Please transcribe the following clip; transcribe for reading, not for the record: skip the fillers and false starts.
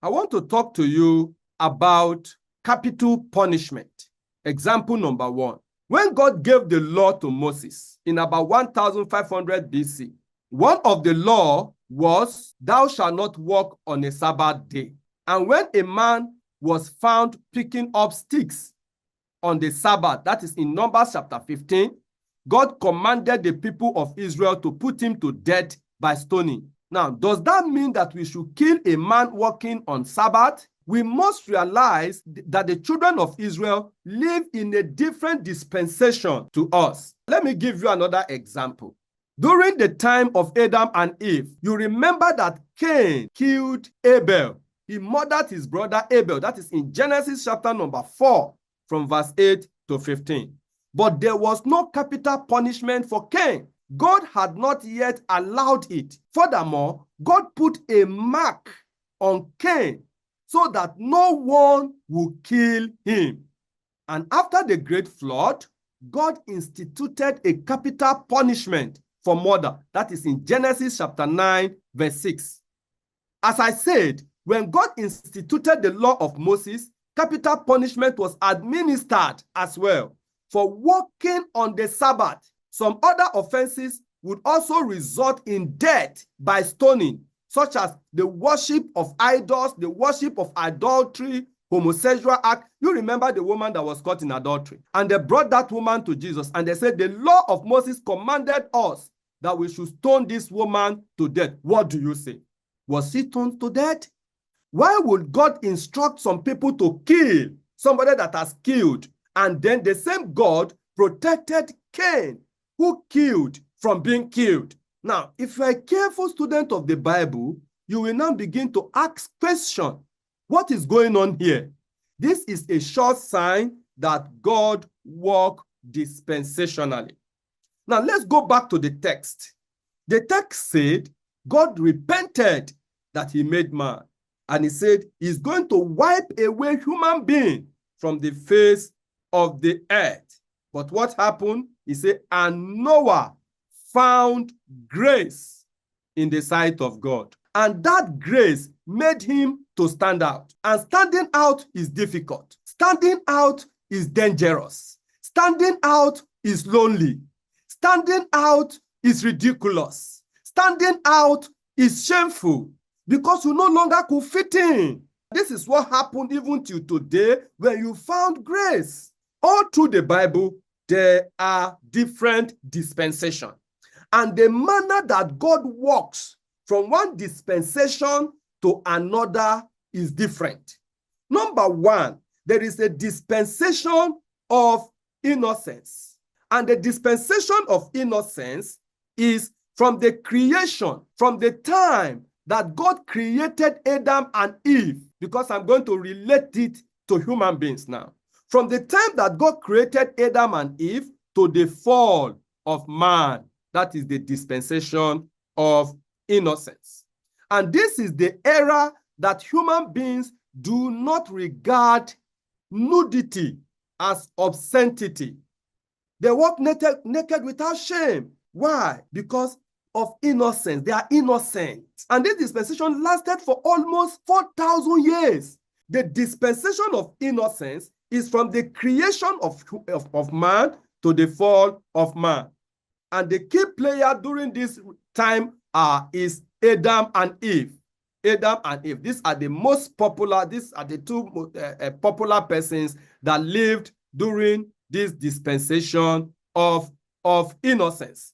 I want to talk to you about capital punishment. Example number 1. When God gave the law to Moses in about 1500 BC, one of the law was, thou shalt not walk on a Sabbath day. And when a man was found picking up sticks on the Sabbath, that is in Numbers chapter 15, God commanded the people of Israel to put him to death by stoning. Now, does that mean that we should kill a man walking on Sabbath? We must realize that the children of Israel live in a different dispensation to us. Let me give you another example. During the time of Adam and Eve, you remember that Cain killed Abel. He murdered his brother Abel. That is in Genesis chapter number 4, from verse 8 to 15. But there was no capital punishment for Cain. God had not yet allowed it. Furthermore, God put a mark on Cain so that no one would kill him. And after the great flood, God instituted a capital punishment for murder. That is in Genesis chapter 9, verse 6. As I said, when God instituted the law of Moses, capital punishment was administered as well for walking on the Sabbath. Some other offenses would also result in death by stoning, such as the worship of idols, the worship of adultery, homosexual act. You remember the woman that was caught in adultery. And they brought that woman to Jesus and they said, the law of Moses commanded us that we should stone this woman to death. What do you say? Was she stoned to death? Why would God instruct some people to kill somebody that has killed? And then the same God protected Cain, who killed, from being killed. Now, if you're a careful student of the Bible, you will now begin to ask questions. What is going on here? This is a sure sign that God works dispensationally. Now, let's go back to the text. The text said, God repented that he made man. And he said, he's going to wipe away human being from the face of the earth. But what happened? He said, and Noah found grace in the sight of God. And that grace made him to stand out. And standing out is difficult. Standing out is dangerous. Standing out is lonely. Standing out is ridiculous. Standing out is shameful because you no longer could fit in. This is what happened even till today when you found grace. All through the Bible, there are different dispensations. And the manner that God works from one dispensation to another is different. Number 1, there is a dispensation of innocence. And the dispensation of innocence is from the creation, from the time that God created Adam and Eve, because I'm going to relate it to human beings now. From the time that God created Adam and Eve to the fall of man, that is the dispensation of innocence. And this is the era that human beings do not regard nudity as obscenity. They walk naked without shame. Why? Because of innocence. They are innocent. And this dispensation lasted for almost 4,000 years. The dispensation of innocence is from the creation of man to the fall of man. And the key player during this time is Adam and Eve. Adam and Eve. These are the most popular, these are the two popular persons that lived during this dispensation of innocence.